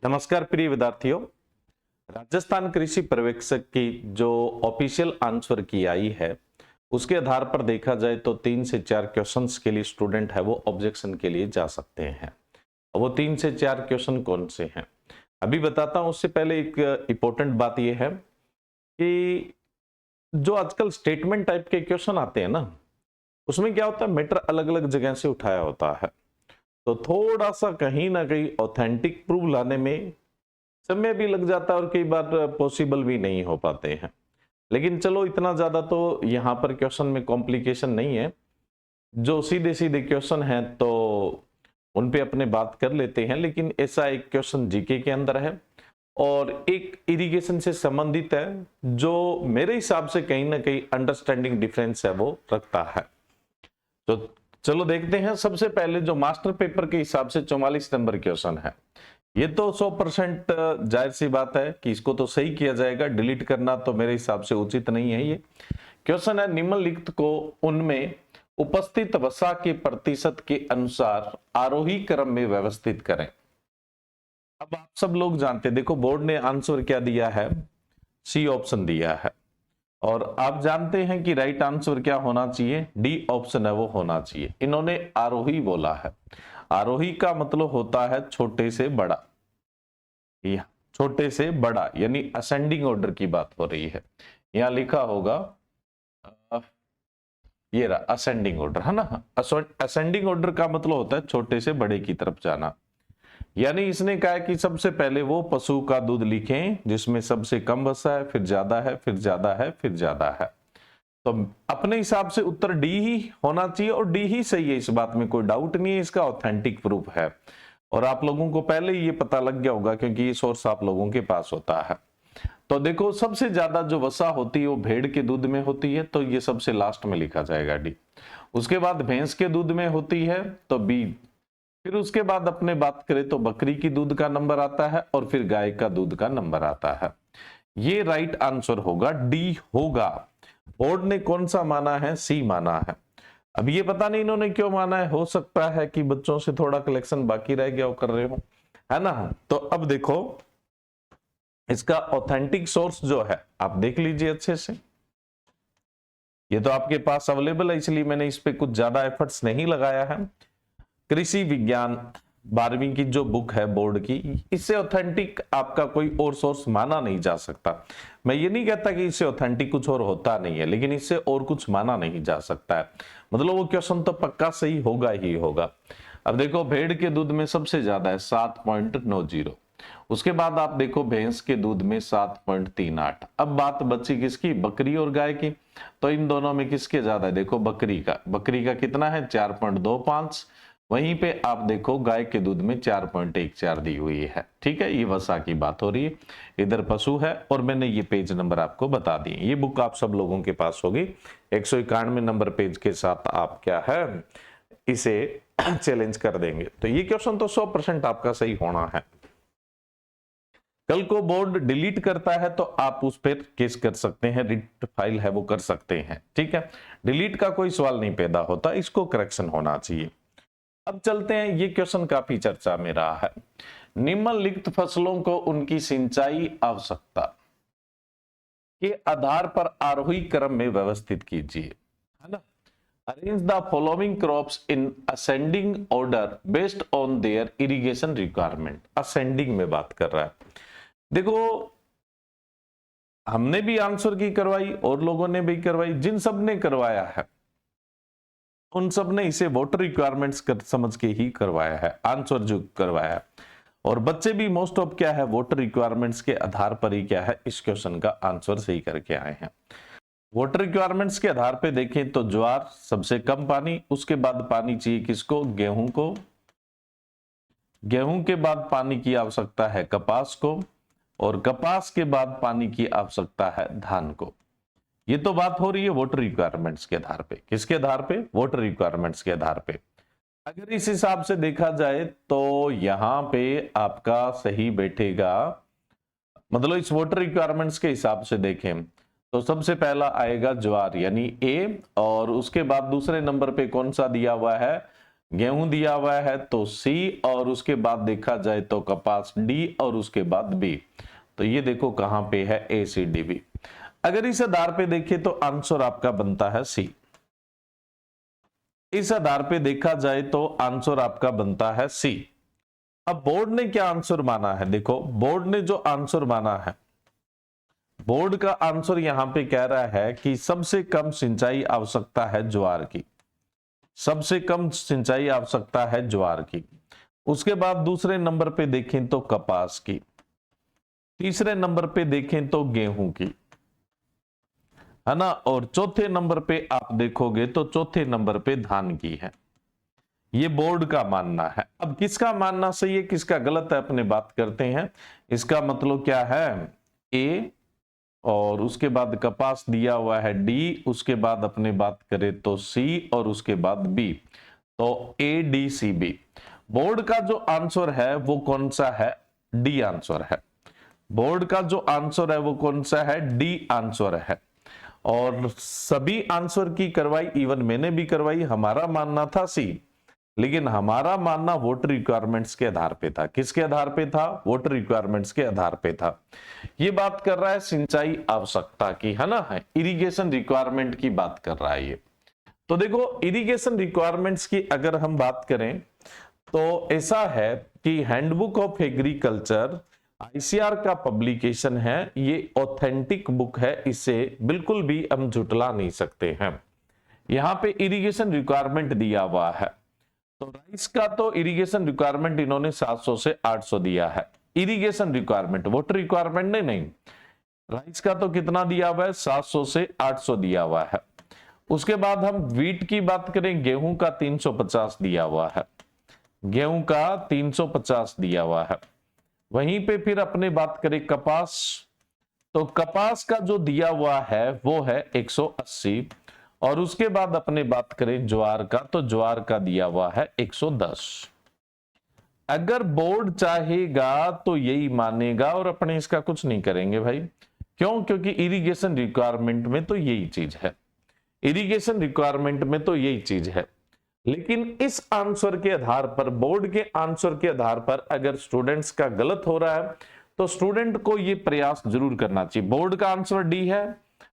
नमस्कार प्रिय विद्यार्थियों। राजस्थान कृषि पर्यवेक्षक की जो ऑफिशियल आंसर की आई है उसके आधार पर देखा जाए तो 3 से 4 क्वेश्चंस के लिए स्टूडेंट है वो ऑब्जेक्शन के लिए जा सकते हैं। वो 3 से 4 क्वेश्चन कौन से हैं अभी बताता हूं। उससे पहले एक इंपॉर्टेंट बात यह है कि जो आजकल स्टेटमेंट टाइप के क्वेश्चन आते हैं ना, उसमें क्या होता है, मैटर अलग अलग जगह से उठाया होता है, तो थोड़ा सा कहीं ना कहीं ऑथेंटिक प्रूफ लाने में समय भी लग जाता है और कई बार पॉसिबल भी नहीं हो पाते हैं। लेकिन चलो, इतना ज्यादा तो यहाँ पर क्वेश्चन में कॉम्प्लिकेशन नहीं है। जो सीधे सीधे क्वेश्चन हैं तो उन पे अपने बात कर लेते हैं। लेकिन ऐसा एक क्वेश्चन जीके के अंदर है और एक इरिगेशन से संबंधित है, जो मेरे हिसाब से कहीं ना कहीं अंडरस्टैंडिंग डिफरेंस है वो रखता है। तो चलो देखते हैं। सबसे पहले जो मास्टर पेपर के हिसाब से 44 नंबर क्वेश्चन है, ये तो 100% जाहिर सी बात है कि इसको तो सही किया जाएगा। डिलीट करना तो मेरे हिसाब से उचित नहीं है। ये क्वेश्चन है, निम्नलिखित को उनमें उपस्थित वसा के प्रतिशत के अनुसार आरोही क्रम में व्यवस्थित करें। अब आप सब लोग जानते हैं, देखो बोर्ड ने आंसर क्या दिया है, सी ऑप्शन दिया है, और आप जानते हैं कि राइट आंसर क्या होना चाहिए, डी ऑप्शन है वो होना चाहिए। इन्होंने आरोही बोला है। आरोही का मतलब होता है छोटे से बड़ा, छोटे से बड़ा यानी असेंडिंग ऑर्डर की बात हो रही है। यहां लिखा होगा ये रहा असेंडिंग ऑर्डर, है ना। असेंडिंग ऑर्डर का मतलब होता है छोटे से बड़े की तरफ जाना। यानी इसने कहा कि सबसे पहले वो पशु का दूध लिखें जिसमें सबसे कम वसा है, फिर ज्यादा है, फिर ज्यादा है, फिर ज्यादा है। तो अपने हिसाब से उत्तर डी ही होना चाहिए और डी ही सही है, इस बात में कोई डाउट नहीं है। इसका ऑथेंटिक प्रूफ है और आप लोगों को पहले ही ये पता लग गया होगा क्योंकि ये सोर्स आप लोगों के पास होता है। तो देखो, सबसे ज्यादा जो वसा होती है वो भेड़ के दूध में होती है, तो ये सबसे लास्ट में लिखा जाएगा डी। उसके बाद भैंस के दूध में होती है तो बी। फिर उसके बाद अपने बात करें तो बकरी की दूध का नंबर आता है और फिर गाय का दूध का नंबर आता है। ये राइट आंसर होगा, डी होगा। बोर्ड ने कौन सा माना है, सी माना है। अब ये पता नहीं इन्होंने क्यों माना है, हो सकता है कि बच्चों से थोड़ा कलेक्शन बाकी रह गया वो कर रहे हो, है ना। तो अब देखो, इसका ऑथेंटिक सोर्स जो है आप देख लीजिए अच्छे से। ये तो आपके पास अवेलेबल है, इसलिए मैंने इस पे कुछ ज्यादा एफर्ट्स नहीं लगाया है। कृषि विज्ञान 12वीं की जो बुक है बोर्ड की, इससे ऑथेंटिक आपका कोई और सोर्स माना नहीं जा सकता। मैं ये नहीं कहता कि इससे ऑथेंटिक कुछ और होता नहीं है, लेकिन इससे और कुछ माना नहीं जा सकता है। मतलब वो क्वेश्चन तो पक्का सही होगा ही होगा। अब देखो, भेड़ के दूध में सबसे ज्यादा है 7.90। उसके बाद आप देखो भैंस के दूध में 7.38। अब बात बची किसकी, बकरी और गाय की। तो इन दोनों में किसके ज्यादा है, देखो बकरी का कितना है 4.25। वहीं पे आप देखो गाय के दूध में 4.14 दी हुई है। ठीक है, ये वसा की बात हो रही है, इधर पशु है और मैंने ये पेज नंबर आपको बता दिए। ये बुक आप सब लोगों के पास होगी। 191 नंबर पेज के साथ आप क्या है इसे चैलेंज कर देंगे। तो ये क्वेश्चन तो 100% आपका सही होना है। कल को बोर्ड डिलीट करता है तो आप उस पर केस कर सकते हैं, रिट फाइल है वो कर सकते हैं। ठीक है, डिलीट का कोई सवाल नहीं पैदा होता, इसको करेक्शन होना चाहिए। अब चलते हैं, ये क्वेश्चन काफी चर्चा में रहा है। निम्नलिखित फसलों को उनकी सिंचाई आवश्यकता के आधार पर आरोही क्रम में व्यवस्थित कीजिए, है ना। Arrange the following crops in ascending order based on their irrigation requirement. Ascending में बात कर रहा है। देखो, हमने भी आंसर की करवाई और लोगों ने भी करवाई। जिन सब ने करवाया है उन सब ने इसे वोटर रिक्वायरमेंट्स समझ के ही करवाया है, आंसर जो करवाया है। और बच्चे भी मोस्ट ऑफ क्या है, वोटर रिक्वायरमेंट्स के आधार पर ही क्या है इस क्वेश्चन का आंसर सही करके आए हैं। वोटर रिक्वायरमेंट्स के आधार पे देखें तो ज्वार सबसे कम पानी, उसके बाद पानी चाहिए किसको, गेहूं को। गेहूं के बाद पानी की आवश्यकता है कपास को, और कपास के बाद पानी की आवश्यकता है धान को। ये तो बात हो रही है वोटर रिक्वायरमेंट्स के आधार पे। किसके आधार पे, वोटर रिक्वायरमेंट्स के आधार पे। अगर इस हिसाब से देखा जाए तो यहां पे आपका सही बैठेगा, मतलब इस वोटर रिक्वायरमेंट्स के हिसाब से देखें तो सबसे पहला आएगा ज्वार यानी ए, और उसके बाद दूसरे नंबर पे कौन सा दिया हुआ है, गेहूं दिया हुआ है तो सी, और उसके बाद देखा जाए तो कपास डी, और उसके बाद बी। तो ये देखो कहां पे है ए सी डी बी। अगर इस आधार पे देखें तो आंसर आपका बनता है सी। इस आधार पे देखा जाए तो आंसर आपका बनता है सी। अब बोर्ड ने क्या आंसर माना है, देखो बोर्ड ने जो आंसर माना है, बोर्ड का आंसर यहां पे कह रहा है कि सबसे कम सिंचाई आवश्यकता है ज्वार की, सबसे कम सिंचाई आवश्यकता है ज्वार की। उसके बाद दूसरे नंबर पे देखें तो कपास की, तीसरे नंबर पे देखें तो गेहूं की, है ना, और चौथे नंबर पे आप देखोगे तो चौथे नंबर पे धान की है। ये बोर्ड का मानना है। अब किसका मानना सही है किसका गलत है अपने बात करते हैं। इसका मतलब क्या है, ए, और उसके बाद कपास दिया हुआ है डी, उसके बाद अपने बात करें तो सी, और उसके बाद बी। तो A D C B. Board का जो आंसर है वो कौन सा है, डी आंसर है। बोर्ड का जो आंसर है वो कौन सा है, डी आंसर है। और सभी आंसर की करवाई, इवन मैंने भी करवाई, हमारा मानना था सी, लेकिन हमारा मानना वोटर रिक्वायरमेंट्स के आधार पे था। किसके आधार पे था, वोटर रिक्वायरमेंट्स के आधार पे था। ये बात कर रहा है सिंचाई आवश्यकता की, है ना, है इरिगेशन रिक्वायरमेंट की बात कर रहा है ये। तो देखो इरिगेशन रिक्वायरमेंट्स की अगर हम बात करें तो ऐसा है कि हैंडबुक ऑफ एग्रीकल्चर आईसीआर का पब्लिकेशन है, ये ऑथेंटिक बुक है, इसे बिल्कुल भी हम झुटला नहीं सकते हैं। यहां पे इरिगेशन रिक्वायरमेंट दिया हुआ है, तो राइस का तो इरिगेशन रिक्वायरमेंट इन्होंने 700 से 800 दिया है। इरिगेशन रिक्वायरमेंट, वोटर रिक्वायरमेंट नहीं। राइस का तो कितना दिया हुआ है, 700 से 800 दिया हुआ है। उसके बाद हम व्हीट की बात करें, गेहूं का 350 दिया हुआ है, गेहूं का 350 दिया हुआ है। वहीं पे फिर अपने बात करें कपास, तो कपास का जो दिया हुआ है वो है 180, और उसके बाद अपने बात करें ज्वार का, तो ज्वार का दिया हुआ है 110। अगर बोर्ड चाहेगा तो यही मानेगा और अपने इसका कुछ नहीं करेंगे भाई। क्यों, क्योंकि इरिगेशन रिक्वायरमेंट में तो यही चीज है, इरिगेशन रिक्वायरमेंट में तो यही चीज है। लेकिन इस आंसर के आधार पर, बोर्ड के आंसर के आधार पर अगर स्टूडेंट्स का गलत हो रहा है तो स्टूडेंट को यह प्रयास जरूर करना चाहिए। बोर्ड का आंसर डी है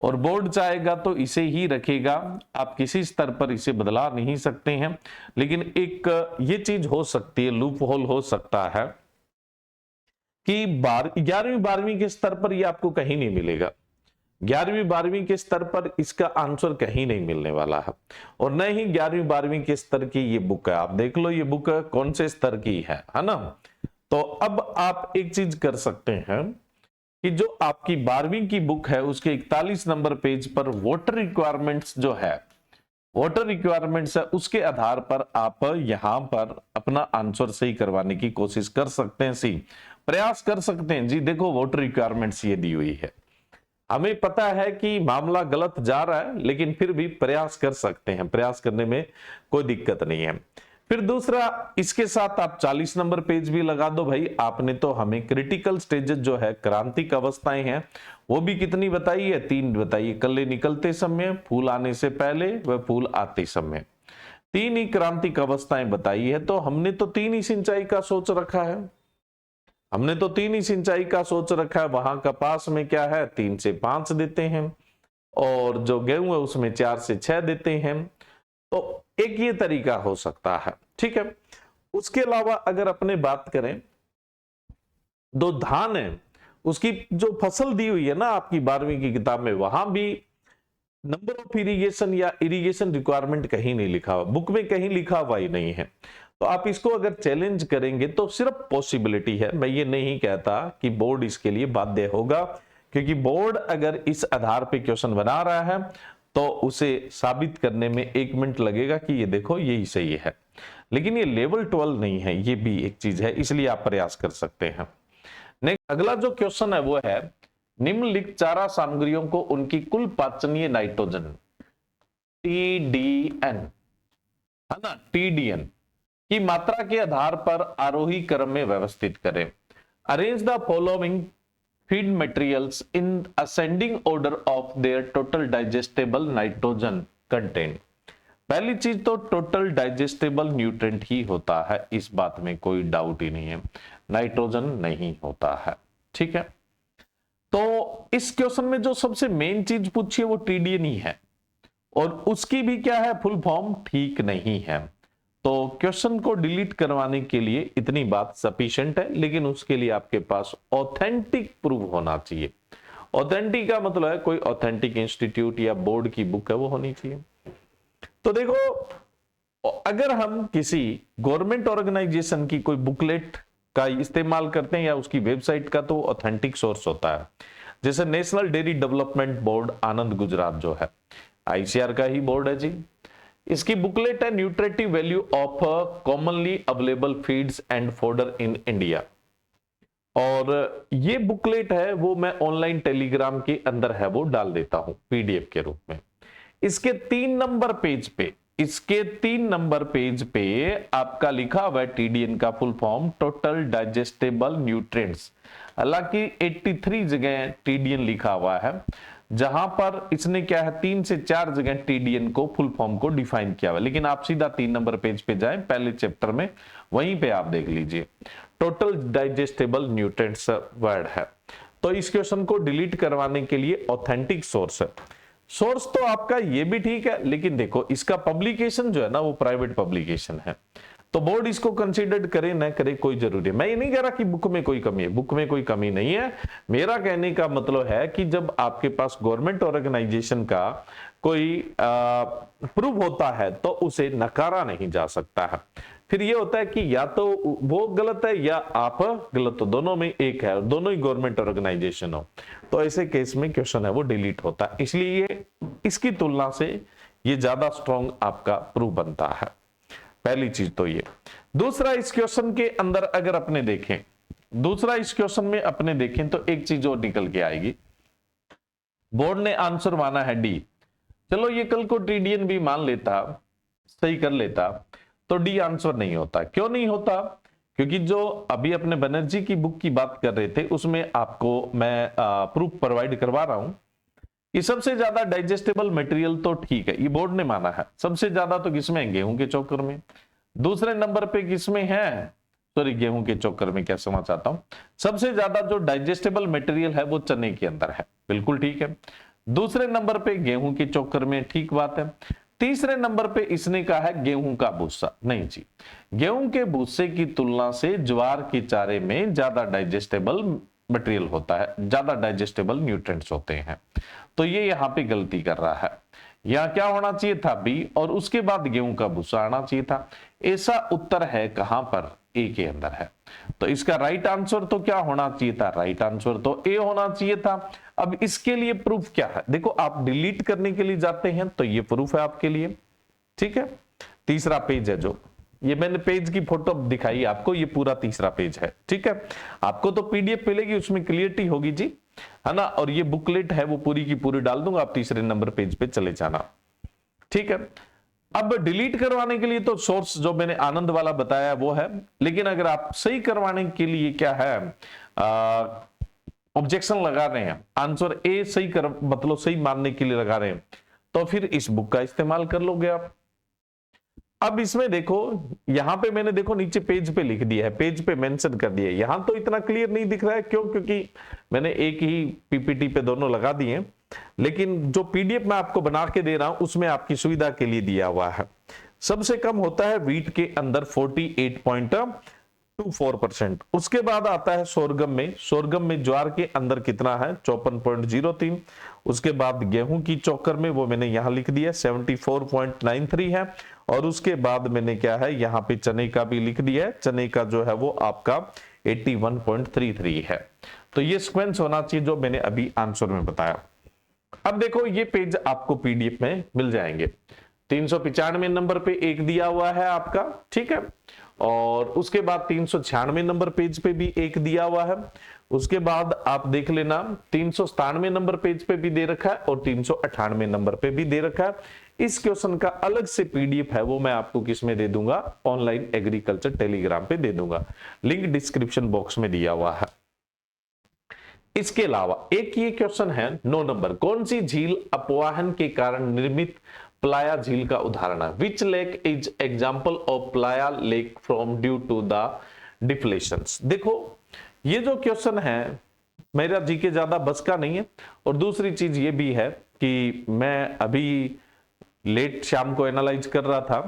और बोर्ड चाहेगा तो इसे ही रखेगा, आप किसी स्तर पर इसे बदला नहीं सकते हैं। लेकिन एक ये चीज हो सकती है, लूप होल हो सकता है कि 11वीं 12वीं के स्तर पर यह आपको कहीं नहीं मिलेगा। 11वीं 12वीं के स्तर पर इसका आंसर कहीं नहीं मिलने वाला है, और न ही 11वीं 12वीं के स्तर की ये बुक है। आप देख लो ये बुक कौन से स्तर की है ना। तो अब आप एक चीज कर सकते हैं कि जो आपकी 12वीं की बुक है उसके 41 नंबर पेज पर वोटर रिक्वायरमेंट्स जो है, वोटर रिक्वायरमेंट्स है, उसके आधार पर आप यहां पर अपना आंसर सही करवाने की कोशिश कर सकते हैं, सी प्रयास कर सकते हैं। जी देखो वोटर रिक्वायरमेंट्स ये दी हुई है, हमें पता है कि मामला गलत जा रहा है, लेकिन फिर भी प्रयास कर सकते हैं, प्रयास करने में कोई दिक्कत नहीं है। फिर दूसरा, इसके साथ आप 40 नंबर पेज भी लगा दो भाई। आपने तो हमें क्रिटिकल स्टेजेस जो है, क्रांतिक अवस्थाएं हैं, वो भी कितनी बताई है, 3 बताइए। कल्ले निकलते समय, फूल आने से पहले व फूल आते समय, 3 ही क्रांतिक अवस्थाएं बताई है। तो हमने तो 3 ही सिंचाई का सोच रखा है, हमने तो 3 ही सिंचाई का सोच रखा है। वहां कपास में क्या है, 3 से 5 देते हैं, और जो गेहूं है उसमें 4 से 6 देते हैं। तो एक ये तरीका हो सकता है, ठीक है। उसके अलावा अगर अपने बात करें, दो धान है, उसकी जो फसल दी हुई है ना आपकी 12वीं की किताब में, वहां भी नंबर ऑफ इरिगेशन या इरिगेशन रिक्वायरमेंट कहीं नहीं लिखा हुआ, बुक में कहीं लिखा हुआ ही नहीं है। तो आप इसको अगर चैलेंज करेंगे तो सिर्फ पॉसिबिलिटी है, मैं ये नहीं कहता कि बोर्ड इसके लिए बाध्य होगा, क्योंकि बोर्ड अगर इस आधार पे क्वेश्चन बना रहा है तो उसे साबित करने में 1 मिनट लगेगा कि ये देखो यही सही है। लेकिन ये लेवल 12 नहीं है, ये भी एक चीज है, इसलिए आप प्रयास कर सकते हैं। नेक्स्ट अगला जो क्वेश्चन है वो है, निम्नलिखित चारा सामग्रियों को उनकी कुल पाचनीय नाइट्रोजन TDN, है ना, TDN की मात्रा के आधार पर आरोही क्रम में व्यवस्थित करें। Arrange the following feed materials in ascending order of their total digestible nitrogen content. पहली चीज तो टोटल डाइजेस्टेबल न्यूट्रिएंट ही होता है, इस बात में कोई डाउट ही नहीं है, नाइट्रोजन नहीं होता है। ठीक है, तो इस क्वेश्चन में जो सबसे मेन चीज पूछी है वो टीडीएन ही है, और उसकी भी क्या है, फुल फॉर्म ठीक नहीं है। तो क्वेश्चन को डिलीट करवाने के लिए इतनी बात सफिशिएंट है, लेकिन उसके लिए आपके पास ऑथेंटिक प्रूफ होना चाहिए। ऑथेंटिक का मतलब है कोई ऑथेंटिक इंस्टीट्यूट या बोर्ड की बुक है वो होनी चाहिए। तो देखो, अगर हम किसी गवर्नमेंट ऑर्गेनाइजेशन की कोई बुकलेट का इस्तेमाल करते हैं या उसकी वेबसाइट का, तो ऑथेंटिक सोर्स होता है। जैसे नेशनल डेयरी डेवलपमेंट बोर्ड आनंद गुजरात जो है, आईसीआर का ही बोर्ड है जी। इसकी बुकलेट है nutritive value of commonly available feeds and fodder in India, और ये बुकलेट है वो मैं ऑनलाइन टेलीग्राम के अंदर है वो डाल देता हूं पीडीएफ के रूप में। इसके 3 नंबर पेज पे आपका लिखा हुआ है टीडीएन का full form total digestible nutrients. हालांकि 83 जगह टीडीएन लिखा हुआ है, जहां पर इसने क्या है 3 से 4 जगह टीडीएन को फुल फॉर्म को डिफाइन किया हुआ, लेकिन आप सीधा 3 नंबर पेज पे जाएं पहले चैप्टर में, वहीं पे आप देख लीजिए टोटल डाइजेस्टेबल न्यूट्रिएंट्स वर्ड है। तो इस क्वेश्चन को डिलीट करवाने के लिए ऑथेंटिक सोर्स है। सोर्स तो आपका ये भी ठीक है, लेकिन देखो इसका पब्लिकेशन जो है ना वो प्राइवेट पब्लिकेशन है, तो बोर्ड इसको कंसीडर करे ना करे कोई जरूरी है। मैं ये नहीं कह रहा कि बुक में कोई कमी है, बुक में कोई कमी नहीं है। मेरा कहने का मतलब है कि जब आपके पास गवर्नमेंट ऑर्गेनाइजेशन का कोई प्रूफ होता है तो उसे नकारा नहीं जा सकता है। फिर ये होता है कि या तो वो गलत है या आप गलत हो, दोनों में एक है और दोनों ही गवर्नमेंट ऑर्गेनाइजेशन हो, तो ऐसे केस में क्वेश्चन है वो डिलीट होता है। इसलिए ये इसकी तुलना से ये ज्यादा स्ट्रॉन्ग आपका प्रूफ बनता है। पहली चीज तो ये। दूसरा, इस क्वेश्चन के अंदर अगर अपने देखें, तो एक चीज और निकल के आएगी। बोर्ड ने आंसर माना है डी, चलो ये कल को टीडीएन भी मान लेता, सही कर लेता, तो डी आंसर नहीं होता। क्यों नहीं होता? क्योंकि जो अभी अपने बनर्जी की बुक की बात कर रहे थे उसमें आपको मैं प्रूफ प्रोवाइड करवा रहा हूं कि सबसे ज्यादा डाइजेस्टेबल मटेरियल तो ठीक है, ये बोर्ड ने माना है। सबसे ज्यादा तो किसमें है? गेहूं के चोकर में। दूसरे नंबर पे किसमें है? सॉरी, गेहूं के चोकर में क्या समझ चाहता हूं, सबसे ज्यादा जो डाइजेस्टेबल मटेरियल है वो चने के अंदर है, बिल्कुल ठीक है। दूसरे नंबर पे गेहूं के चोकर में, ठीक बात है। तीसरे नंबर पे इसने कहा है गेहूं का भूसा, नहीं जी, गेहूं के भूसे की तुलना से ज्वार के चारे में ज्यादा डाइजेस्टेबल मटेरियल होता है, ज्यादा डाइजेस्टेबल न्यूट्रिएंट्स होते हैं। तो ये यहाँ पे गलती कर रहा है। यहाँ क्या होना चाहिए था? बी, और उसके बाद गेहूं का भूसा आना चाहिए था। ऐसा उत्तर है कहां पर? ए के अंदर है। तो इसका राइट आंसर तो क्या होना चाहिए था? राइट आंसर तो ए होना चाहिए था। अब इसके लिए प्रूफ क्या है? देखो, आप डिलीट करने के लिए जाते हैं तो ये प्रूफ है आपके लिए, ठीक है। तीसरा पेज है, जो ये मैंने पेज की फोटो दिखाई आपको, ये पूरा तीसरा पेज है, ठीक है। आपको तो पीडीएफ मिलेगी, उसमें क्लियरिटी होगी जी, है ना। और ये बुकलेट है वो पूरी की पूरी डाल दूंगा, आप तीसरे नंबर पेज पे चले जाना, ठीक है। अब डिलीट करवाने के लिए तो सोर्स जो मैंने आनंद वाला बताया वो है, लेकिन अगर आप सही करवाने के लिए क्या है, ऑब्जेक्शन लगा रहे हैं, आंसर ए सही कर मतलब सही मानने के लिए लगा रहे हैं, तो फिर इस बुक का इस्तेमाल कर लोगे आप। अब इसमें देखो, यहां पे मैंने देखो नीचे पेज पे लिख दिया है, पेज पे मेंशन कर दिया है। यहां तो इतना क्लियर नहीं दिख रहा है, क्यों? क्योंकि मैंने एक ही पीपीटी पे दोनों लगा दिए, लेकिन जो पीडीएफ मैं आपको बना के दे रहा हूं उसमें आपकी सुविधा के लिए दिया हुआ है। सबसे कम होता है वीट के अंदर 48.24%। उसके बाद आता है सोरगम में ज्वार के अंदर कितना है? 54.03। उसके बाद गेहूं की चोकर में वो मैंने यहां लिख दिया 74.93 है। और उसके बाद मैंने क्या है यहाँ पे चने का भी लिख दिया है, चने का जो है वो आपका 81.33 है। तो ये सीक्वेंस होना चाहिए जो मैंने अभी आंसर में बताया। अब देखो, ये पेज आपको पीडीएफ में मिल जाएंगे। 395 नंबर पे एक दिया हुआ है आपका, ठीक है। और उसके बाद 396 नंबर पेज पे भी एक दिया हुआ है। उसके बाद आप देख लेना 397 नंबर पेज पे भी दे रखा है और 398 नंबर पे भी दे रखा है। इस क्वेश्चन का अलग से पीडीएफ है वो मैं आपको किस में दे दूंगा? ऑनलाइन एग्रीकल्चर टेलीग्राम पे दे दूंगा, लिंक डिस्क्रिप्शन बॉक्स में दिया हुआ है। इसके अलावा एक ये क्वेश्चन है 9 नंबर, कौन सी झील अपवाहन के कारण निर्मित प्लाया झील का उदाहरण है। Which lake is example of playa lake from due to the deflations. देखो ये जो क्वेश्चन है मेरा जीके ज्यादा बस का नहीं है, और दूसरी चीज ये भी है कि मैं अभी लेट शाम को एनालाइज कर रहा था,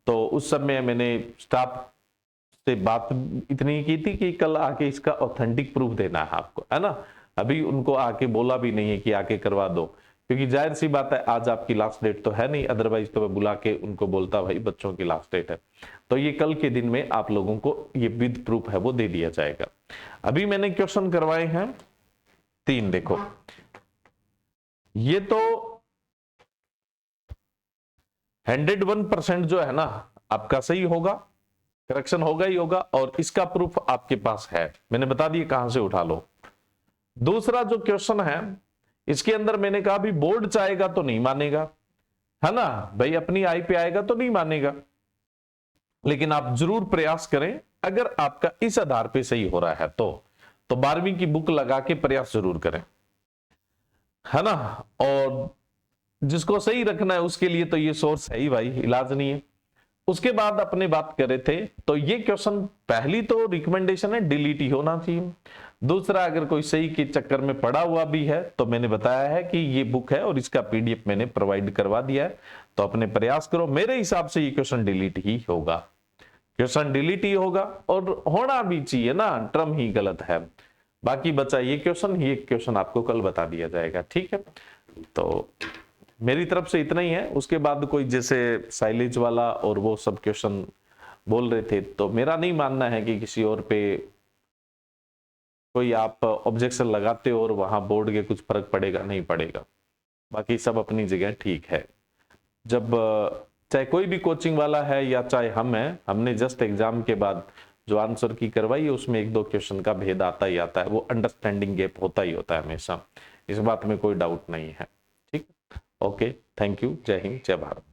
तो उस समय मैंने स्टाफ से बात इतनी की थी कि कल आके इसका ऑथेंटिक प्रूफ देना है आपको, है ना। अभी उनको आके बोला भी नहीं है कि आके करवा दो, क्योंकि जाहिर सी बात है आज आपकी लास्ट डेट तो है नहीं, अदरवाइज तो मैं बुला के उनको बोलता भाई बच्चों की लास्ट डेट है। तो ये कल के दिन में आप लोगों को ये विद प्रूफ है वो दे दिया जाएगा। अभी मैंने क्वेश्चन करवाए हैं 3, देखो ये तो 101% जो है ना आपका सही होगा, करेक्शन होगा ही होगा, और इसका प्रूफ आपके पास है, मैंने बता दिया कहां से उठा लो। दूसरा जो क्वेश्चन है इसके अंदर मैंने कहा भी बोर्ड चाहेगा तो नहीं मानेगा, है ना भाई, अपनी आई पे आएगा तो नहीं मानेगा, लेकिन आप जरूर प्रयास करें। अगर आपका इस आधार पे सही हो रहा है तो 12वीं की बुक लगा के प्रयास जरूर करें, है ना। और जिसको सही रखना है उसके लिए तो ये सोर्स है ही भाई, इलाज नहीं है। उसके बाद अपने बात कर रहे थे तो ये क्वेश्चन पहली तो रिकमेंडेशन है डिलीट ही होना चाहिए। दूसरा अगर कोई सही के चक्कर में पड़ा हुआ भी है तो मैंने बताया है कि ये बुक है और इसका पीडीएफ मैंने प्रोवाइड करवा दिया है, तो अपने प्रयास करो। मेरे हिसाब से ये क्वेश्चन डिलीट ही होगा, क्वेश्चन डिलीट ही होगा, और होना भी चाहिए ना, टर्म ही गलत है। बाकी बचा ये क्वेश्चन आपको कल बता दिया जाएगा, ठीक है। तो मेरी तरफ से इतना ही है। उसके बाद कोई जैसे साइलेज वाला और वो सब क्वेश्चन बोल रहे थे, तो मेरा नहीं मानना है कि किसी और पे कोई आप ऑब्जेक्शन लगाते हो और वहां बोर्ड के कुछ फर्क पड़ेगा, नहीं पड़ेगा। बाकी सब अपनी जगह ठीक है। जब चाहे कोई भी कोचिंग वाला है या चाहे हम हैं, हमने जस्ट एग्जाम के बाद जो आंसर की करवाई है उसमें 1-2 क्वेश्चन का भेद आता ही आता है, वो अंडरस्टैंडिंग गैप होता ही होता है हमेशा, इस बात में कोई डाउट नहीं है, ठीक। ओके, थैंक यू, जय हिंद, जय भारत।